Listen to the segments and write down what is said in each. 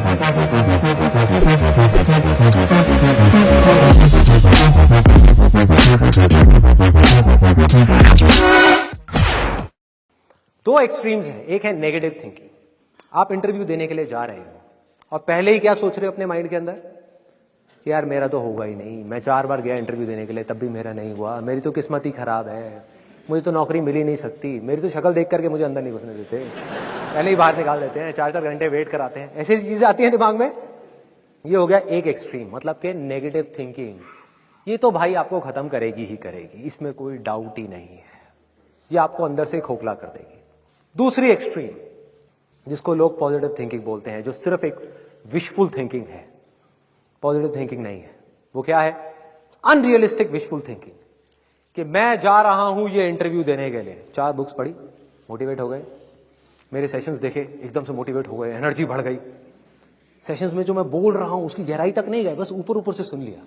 दो एक्सट्रीम्स हैं, एक है नेगेटिव थिंकिंग। आप इंटरव्यू देने के लिए जा रहे हो और पहले ही क्या सोच रहे हो अपने माइंड के अंदर कि यार मेरा तो होगा ही नहीं, मैं 4 बार गया इंटरव्यू देने के लिए तब भी मेरा नहीं हुआ, मेरी तो किस्मत ही खराब है, मुझे तो नौकरी मिल ही नहीं सकती, मेरी तो शक्ल देख करके मुझे अंदर नहीं घुसने देते, पहले ही बाहर निकाल देते हैं, 4-4 घंटे वेट कराते हैं, ऐसी चीजें आती हैं दिमाग में। ये हो गया एक एक्सट्रीम, मतलब कि नेगेटिव थिंकिंग। ये तो भाई आपको खत्म करेगी ही करेगी, इसमें कोई डाउट ही नहीं है, ये आपको अंदर से खोखला कर देगी। दूसरी एक्सट्रीम जिसको लोग पॉजिटिव थिंकिंग बोलते हैं, जो सिर्फ एक विशफुल थिंकिंग है, पॉजिटिव थिंकिंग नहीं है, वो क्या है? Unrealistic wishful thinking. कि मैं जा रहा हूं ये इंटरव्यू देने के लिए, 4 बुक्स पढ़ी, मोटिवेट हो गए, मेरे सेशंस देखे, एकदम से मोटिवेट हो गए, एनर्जी बढ़ गई, सेशंस में जो मैं बोल रहा हूं उसकी गहराई तक नहीं गए, बस ऊपर ऊपर से सुन लिया,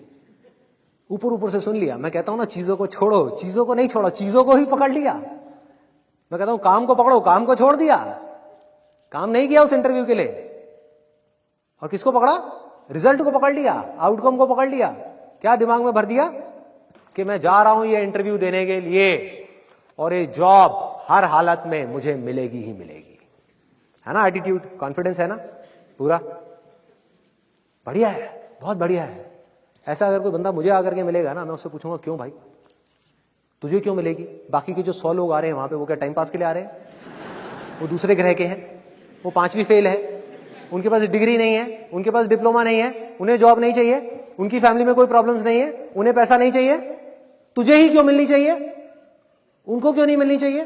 ऊपर ऊपर से सुन लिया। मैं कहता हूं ना, चीजों को छोड़ो, चीजों को नहीं छोड़ा, चीजों को ही पकड़ लिया। मैं कहता हूं काम को पकड़ो, काम को छोड़ दिया, काम नहीं किया उस इंटरव्यू के लिए, और किसको पकड़ा? रिजल्ट को पकड़ लिया, आउटकम को पकड़ लिया। क्या दिमाग में भर दिया कि मैं जा रहा हूं ये इंटरव्यू देने के लिए और ये जॉब हर हालत में मुझे मिलेगी ही मिलेगी, है ना? एटीट्यूड, कॉन्फिडेंस है ना पूरा, बढ़िया है, बहुत बढ़िया है। ऐसा अगर कोई बंदा मुझे आकर के मिलेगा ना, मैं उससे पूछूंगा क्यों भाई, तुझे क्यों मिलेगी? बाकी के जो 100 लोग आ रहे हैं वहां पे, वो क्या टाइम पास के लिए आ रहे हैं? वो दूसरे ग्रह के हैं, वो 5वीं फेल है, उनके पास डिग्री नहीं है, उनके पास डिप्लोमा नहीं है, उन्हें जॉब नहीं चाहिए, उनकी फैमिली में कोई प्रॉब्लम्स नहीं है, उन्हें पैसा नहीं चाहिए। तुझे ही क्यों मिलनी चाहिए? उनको क्यों नहीं मिलनी चाहिए?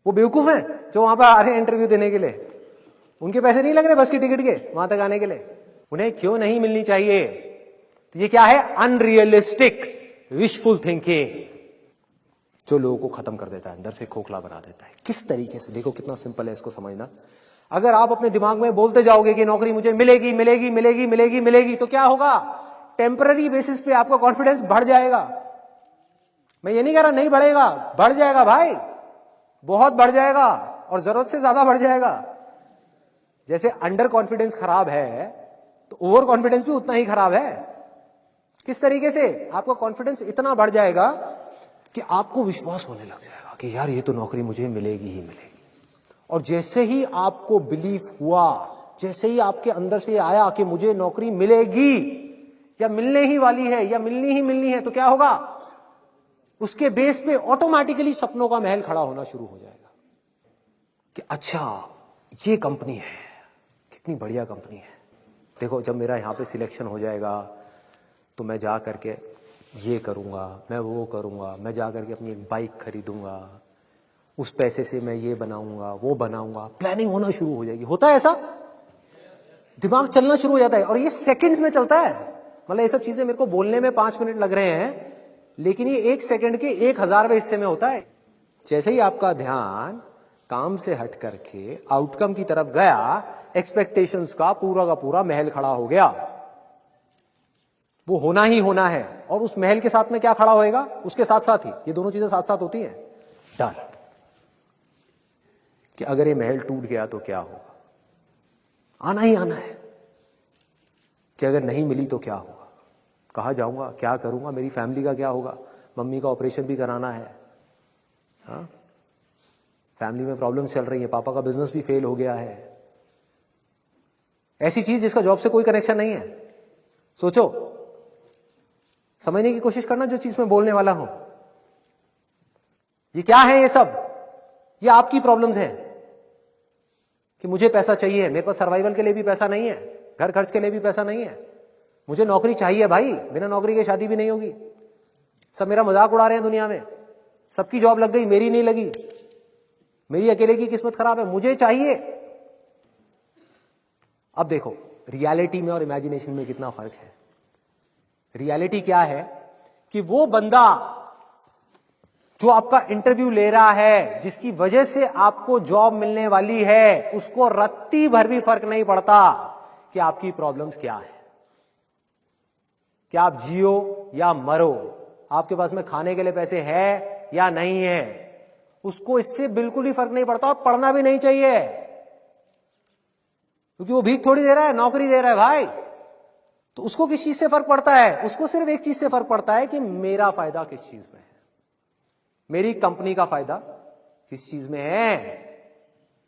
वो बेवकूफ हैं जो वहां पर आ रहे हैं इंटरव्यू देने के लिए, उनके पैसे नहीं लग रहे बस की टिकट के वहां तक आने के लिए, उन्हें क्यों नहीं मिलनी चाहिए? तो ये क्या है? अनरियलिस्टिक विशफुल थिंकिंग, जो लोगों को खत्म कर देता है, अंदर से खोखला बना देता है। किस तरीके से? देखो कितना सिंपल है इसको समझना। अगर आप अपने दिमाग में बोलते जाओगे कि नौकरी मुझे मिलेगी मिलेगी मिलेगी मिलेगी मिलेगी, तो क्या होगा? टेम्पररी बेसिस पे आपका कॉन्फिडेंस बढ़ जाएगा। मैं ये नहीं कह रहा नहीं बढ़ेगा, बढ़ जाएगा भाई, बहुत बढ़ जाएगा, और जरूरत से ज्यादा बढ़ जाएगा। जैसे अंडर कॉन्फिडेंस खराब है तो ओवर कॉन्फिडेंस भी उतना ही खराब है। किस तरीके से? आपका कॉन्फिडेंस इतना बढ़ जाएगा कि आपको विश्वास होने लग जाएगा कि यार ये तो नौकरी मुझे मिलेगी ही मिलेगी। और जैसे ही आपको बिलीफ हुआ, जैसे ही आपके अंदर से आया कि मुझे नौकरी मिलेगी या मिलने ही वाली है या मिलनी ही मिलनी है, तो क्या होगा? उसके बेस पे ऑटोमेटिकली सपनों का महल खड़ा होना शुरू हो जाएगा कि अच्छा ये कंपनी है, कितनी बढ़िया कंपनी है, देखो जब मेरा यहां पे सिलेक्शन हो जाएगा तो मैं जा करके ये करूंगा, मैं वो करूंगा, मैं जा करके अपनी एक बाइक खरीदूंगा, उस पैसे से मैं ये बनाऊंगा वो बनाऊंगा, प्लानिंग होना शुरू हो जाएगी। होता है ऐसा? दिमाग चलना शुरू हो जाता है, और ये सेकंड्स में चलता है। मतलब ये सब चीजें मेरे को बोलने में 5 मिनट लग रहे हैं, लेकिन ये 1 सेकंड के 1000वें हिस्से में होता है। जैसे ही आपका ध्यान काम से हट करके आउटकम की तरफ गया, एक्सपेक्टेशंस का पूरा महल खड़ा हो गया। वो होना ही होना है, और उस महल के साथ में क्या खड़ा होएगा? उसके साथ साथ ही ये दोनों चीजें साथ साथ होती हैं, डर, कि अगर ये महल टूट गया तो क्या होगा? आना ही आना है कि अगर नहीं मिली तो क्या होगा, कहाँ जाऊंगा, क्या करूंगा, मेरी फैमिली का क्या होगा, मम्मी का ऑपरेशन भी कराना है, हाँ? फैमिली में प्रॉब्लम चल रही है, पापा का बिजनेस भी फेल हो गया है। ऐसी चीज जिसका जॉब से कोई कनेक्शन नहीं है, सोचो, समझने की कोशिश करना जो चीज मैं बोलने वाला हूं। ये क्या है? ये सब ये आपकी प्रॉब्लम्स हैं कि मुझे पैसा चाहिए, मेरे पास सर्वाइवल के लिए भी पैसा नहीं है, घर खर्च के लिए भी पैसा नहीं है, मुझे नौकरी चाहिए भाई, बिना नौकरी के शादी भी नहीं होगी। सब मेरा मजाक उड़ा रहे हैं दुनिया में, सबकी जॉब लग गई, मेरी नहीं लगी, मेरी अकेले की किस्मत खराब है, मुझे चाहिए। अब देखो रियलिटी में और इमेजिनेशन में कितना फर्क है। रियलिटी क्या है कि वो बंदा जो आपका इंटरव्यू ले रहा है, जिसकी वजह से आपको जॉब मिलने वाली है, उसको रत्ती भर भी फर्क नहीं पड़ता कि आपकी प्रॉब्लम्स क्या है, क्या आप जियो या मरो, आपके पास में खाने के लिए पैसे है या नहीं है, उसको इससे बिल्कुल ही फर्क नहीं पड़ता, और पढ़ना भी नहीं चाहिए। क्योंकि वो भीख थोड़ी दे रहा है, नौकरी दे रहा है भाई। तो उसको किस चीज से फर्क पड़ता है? उसको सिर्फ एक चीज से फर्क पड़ता है कि मेरा फायदा किस चीज में है, मेरी कंपनी का फायदा किस चीज में है,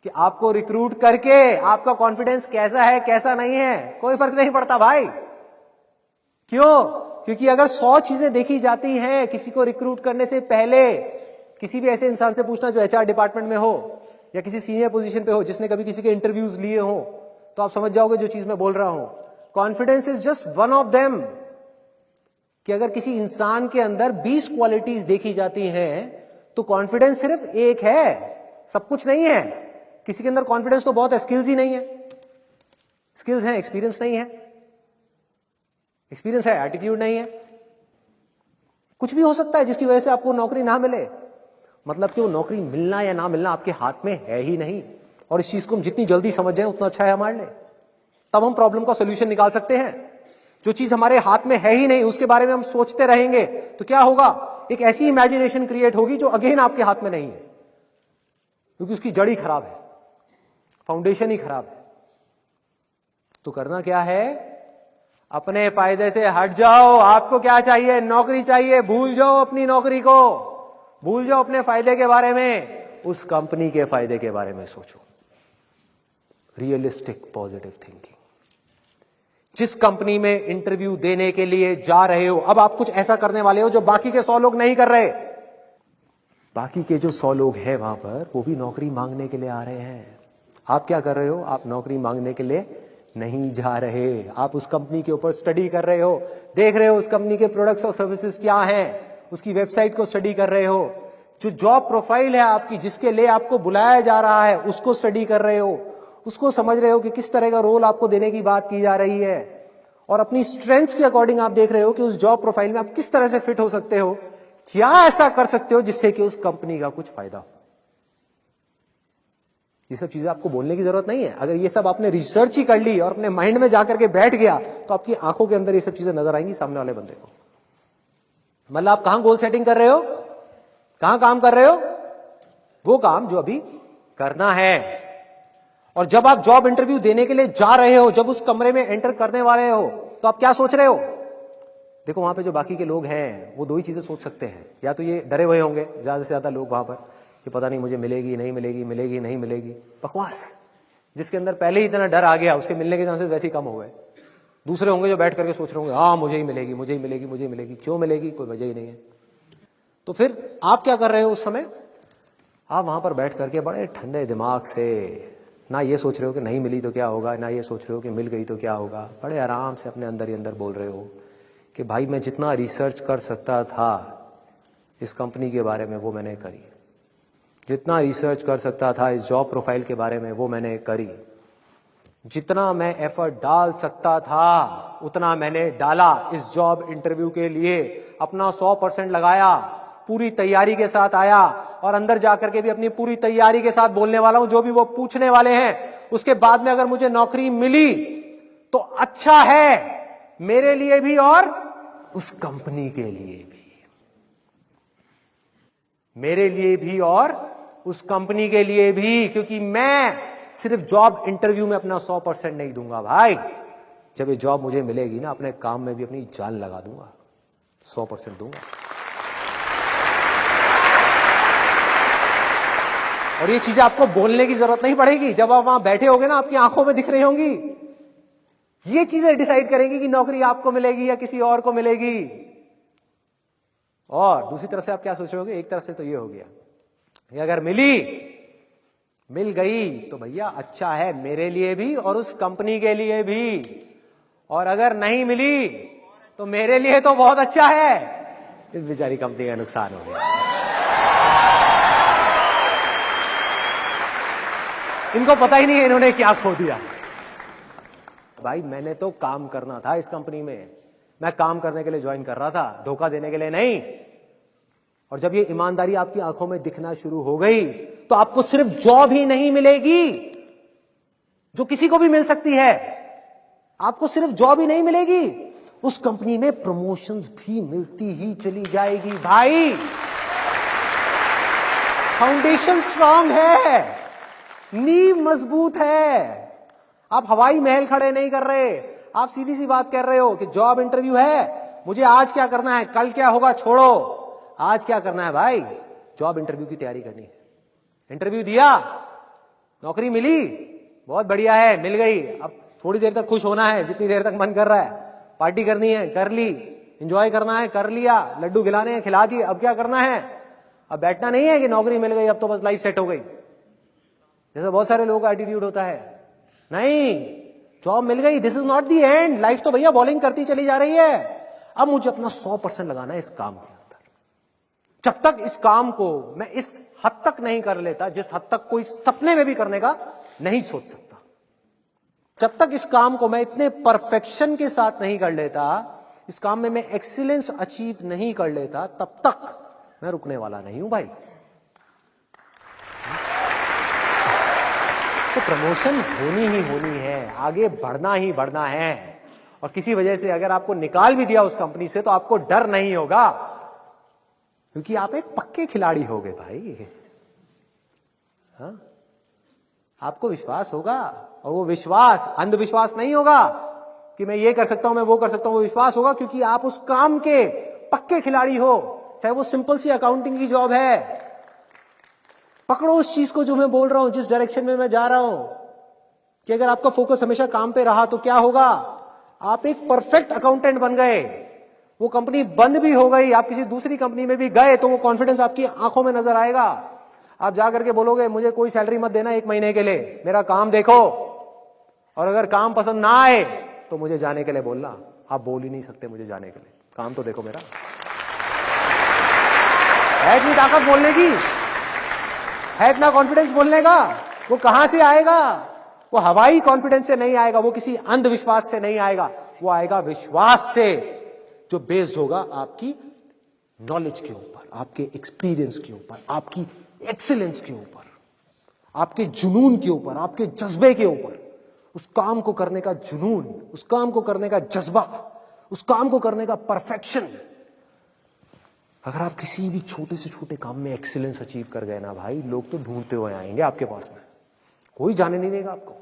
कि आपको रिक्रूट करके आपका कॉन्फिडेंस कैसा है कैसा नहीं है, कोई फर्क नहीं पड़ता भाई। क्यों? क्योंकि अगर 100 चीजें देखी जाती हैं किसी को रिक्रूट करने से पहले, किसी भी ऐसे इंसान से पूछना जो एचआर डिपार्टमेंट में हो या किसी सीनियर पोजीशन पे हो, जिसने कभी किसी के इंटरव्यूज लिए हो, तो आप समझ जाओगे जो चीज मैं बोल रहा हूं। Confidence is just one of them. कि अगर किसी इंसान के अंदर 20 क्वालिटीज देखी जाती हैं तो कॉन्फिडेंस सिर्फ एक है, सब कुछ नहीं है। किसी के अंदर कॉन्फिडेंस तो बहुत है, स्किल्स ही नहीं है। स्किल्स है, एक्सपीरियंस नहीं है। एक्सपीरियंस है, एटीट्यूड नहीं है। कुछ भी हो सकता है जिसकी वजह से आपको नौकरी ना मिले। मतलब कि वो नौकरी मिलना या ना मिलना आपके हाथ में है ही नहीं। और इस चीज को हम जितनी जल्दी समझ जाए उतना अच्छा है हमारे लिए। तब हम प्रॉब्लम का सोल्यूशन निकाल सकते हैं। जो चीज हमारे हाथ में है ही नहीं उसके बारे में हम सोचते रहेंगे तो क्या होगा? एक ऐसी इमेजिनेशन क्रिएट होगी जो अगेन आपके हाथ में नहीं है, क्योंकि उसकी जड़ ही खराब है, फाउंडेशन ही खराब है। तो करना क्या है? अपने फायदे से हट जाओ। आपको क्या चाहिए? नौकरी चाहिए। भूल जाओ अपनी नौकरी को, भूल जाओ अपने फायदे के बारे में, उस कंपनी के फायदे के बारे में सोचो। Realistic positive thinking. जिस कंपनी में इंटरव्यू देने के लिए जा रहे हो, अब आप कुछ ऐसा करने वाले हो जो बाकी के 100 लोग नहीं कर रहे। बाकी के जो 100 लोग हैं वहां पर, वो भी नौकरी मांगने के लिए आ रहे हैं। आप क्या कर रहे हो? आप नौकरी मांगने के लिए नहीं जा रहे। आप उस कंपनी के ऊपर स्टडी कर रहे हो, देख रहे हो उस कंपनी के प्रोडक्ट्स और सर्विसेज क्या हैं, उसकी वेबसाइट को स्टडी कर रहे हो। जो जॉब प्रोफाइल है आपकी, जिसके लिए आपको बुलाया जा रहा है, उसको स्टडी कर रहे हो, उसको समझ रहे हो कि किस तरह का रोल आपको देने की बात की जा रही है। और अपनी स्ट्रेंथ्स के अकॉर्डिंग आप देख रहे हो कि उस जॉब प्रोफाइल में आप किस तरह से फिट हो सकते हो, क्या ऐसा कर सकते हो जिससे कि उस कंपनी का कुछ फायदा हो। ये सब चीजें आपको बोलने की जरूरत नहीं है। अगर ये सब आपने रिसर्च ही कर ली और अपने माइंड में जाकर के बैठ गया तो आपकी आंखों के अंदर ये सब चीजें नजर आएंगी सामने वाले बंदे को। मतलब आप कहां गोल सेटिंग कर रहे हो, कहां काम कर रहे हो? वो काम जो अभी करना है। और जब आप जॉब इंटरव्यू देने के लिए जा रहे हो, जब उस कमरे में एंटर करने वाले हो, तो आप क्या सोच रहे हो? देखो वहां पे जो बाकी के लोग हैं वो दो ही चीजें सोच सकते हैं। या तो ये डरे हुए होंगे ज्यादा से ज्यादा लोग वहां पर कि पता नहीं मुझे मिलेगी नहीं मिलेगी, मिलेगी नहीं मिलेगी। बकवास। जिसके अंदर पहले ही इतना डर आ गया उसके मिलने के चांसेस वैसे ही कम हो गए। दूसरे होंगे जो बैठ करके सोच रहे होंगे हाँ मुझे ही मिलेगी, मुझे ही मिलेगी, मुझे ही मिलेगी। क्यों मिलेगी? कोई वजह ही नहीं है। तो फिर आप क्या कर रहे हो उस समय? आप वहां पर बैठ करके बड़े ठंडे दिमाग से ना ये सोच रहे हो कि नहीं मिली तो क्या होगा, ना ये सोच रहे हो कि मिल गई तो क्या होगा। बड़े आराम से अपने अंदर ही अंदर बोल रहे हो कि भाई मैं जितना रिसर्च कर सकता था इस कंपनी के बारे में वो मैंने करी, जितना रिसर्च कर सकता था इस जॉब प्रोफाइल के बारे में वो मैंने करी, जितना मैं एफर्ट डाल सकता था उतना मैंने डाला इस जॉब इंटरव्यू के लिए। अपना 100% लगाया, पूरी तैयारी के साथ आया और अंदर जाकर के भी अपनी पूरी तैयारी के साथ बोलने वाला हूं। जो भी वो पूछने वाले हैं उसके बाद में अगर मुझे नौकरी मिली तो अच्छा है मेरे लिए भी और उस कंपनी के लिए भी, मेरे लिए भी और उस कंपनी के लिए भी। क्योंकि मैं सिर्फ जॉब इंटरव्यू में अपना 100% नहीं दूंगा भाई। जब ये जॉब मुझे मिलेगी ना, अपने काम में भी अपनी जान लगा दूंगा, 100% दूंगा। और ये चीजें आपको बोलने की जरूरत नहीं पड़ेगी। जब आप वहां बैठे होगे ना, आपकी आंखों में दिख रही होंगी। ये चीजें डिसाइड करेंगी कि नौकरी आपको मिलेगी या किसी और को मिलेगी। और दूसरी तरफ से आप क्या सोच रहे होगे? एक तरफ से तो ये हो गया कि अगर मिल गई तो भैया अच्छा है मेरे लिए भी और उस कंपनी के लिए भी। और अगर नहीं मिली तो मेरे लिए तो बहुत अच्छा है, इस बेचारी कंपनी का नुकसान हो गया। इनको पता ही नहीं है इन्होंने क्या खो दिया। भाई मैंने तो काम करना था इस कंपनी में, मैं काम करने के लिए ज्वाइन कर रहा था, धोखा देने के लिए नहीं। और जब ये ईमानदारी आपकी आंखों में दिखना शुरू हो गई तो आपको सिर्फ जॉब ही नहीं मिलेगी जो किसी को भी मिल सकती है। आपको सिर्फ जॉब ही नहीं मिलेगी, उस कंपनी में प्रमोशंस भी मिलती ही चली जाएगी। भाई फाउंडेशन स्ट्रांग है, नींव मजबूत है। आप हवाई महल खड़े नहीं कर रहे, आप सीधी सी बात कर रहे हो कि जॉब इंटरव्यू है, मुझे आज क्या करना है, कल क्या होगा छोड़ो, आज क्या करना है भाई, जॉब इंटरव्यू की तैयारी करनी है। इंटरव्यू दिया, नौकरी मिली, बहुत बढ़िया है, मिल गई, अब थोड़ी देर तक खुश होना है, जितनी देर तक मन कर रहा है, पार्टी करनी है कर ली, एंजॉय करना है कर लिया, लड्डू खिलाने हैं खिला दिए, अब क्या करना है, अब बैठना नहीं है कि नौकरी मिल गई अब तो बस लाइफ सेट हो गई, जैसे बहुत सारे लोगों का एटीट्यूड होता है। नहीं, जॉब मिल गई, this is not the and, life तो भैया बॉलिंग करती चली जा रही है, अब मुझे अपना 100% लगाना है इस काम के अंदर। जब तक इस काम को मैं इस हद तक नहीं कर लेता जिस हद तक कोई सपने में भी करने का नहीं सोच सकता, जब तक इस काम को मैं इतने परफेक्शन के साथ नहीं कर लेता, इस काम में मैं एक्सीलेंस अचीव नहीं कर लेता, तब तक मैं रुकने वाला नहीं हूं भाई। तो प्रमोशन होनी है, आगे बढ़ना ही बढ़ना है, और किसी वजह से अगर आपको निकाल भी दिया उस कंपनी से तो आपको डर नहीं होगा, क्योंकि आप एक पक्के खिलाड़ी हो गए भाई। हाँ? आपको विश्वास होगा, और वो विश्वास अंधविश्वास नहीं होगा कि मैं ये कर सकता हूं मैं वो कर सकता हूं, वो विश्वास होगा क्योंकि आप उस काम के पक्के खिलाड़ी हो, चाहे वो सिंपल सी अकाउंटिंग की जॉब है। पकड़ो उस चीज को जो मैं बोल रहा हूं, जिस डायरेक्शन में मैं जा रहा हूं, कि अगर आपका फोकस हमेशा काम पे रहा तो क्या होगा, आप एक परफेक्ट अकाउंटेंट बन गए, वो कंपनी बंद भी हो गई, आप किसी दूसरी कंपनी में भी गए तो वो कॉन्फिडेंस आपकी आंखों में नजर आएगा, आप जाकर के बोलोगे मुझे कोई सैलरी मत देना 1 महीने के लिए, मेरा काम देखो, और अगर काम पसंद ना आए तो मुझे जाने के लिए बोलना। आप बोल ही नहीं सकते मुझे जाने के लिए, काम तो देखो मेरा। है इतनी ताकत बोलने की, है इतना कॉन्फिडेंस बोलने का, वो कहां से आएगा, वो हवाई कॉन्फिडेंस से नहीं आएगा, वो किसी अंधविश्वास से नहीं आएगा, वो आएगा विश्वास से, जो बेस्ड होगा आपकी नॉलेज के ऊपर, आपके एक्सपीरियंस के ऊपर, आपकी एक्सीलेंस के ऊपर, आपके जुनून के ऊपर, आपके जज्बे के ऊपर, उस काम को करने का जुनून, उस काम को करने का जज्बा, उस काम को करने का परफेक्शन। अगर आप किसी भी छोटे से छोटे काम में एक्सीलेंस अचीव कर गए ना भाई, लोग तो ढूंढते हुए आएंगे आपके पास में, कोई जाने नहीं देगा आपको।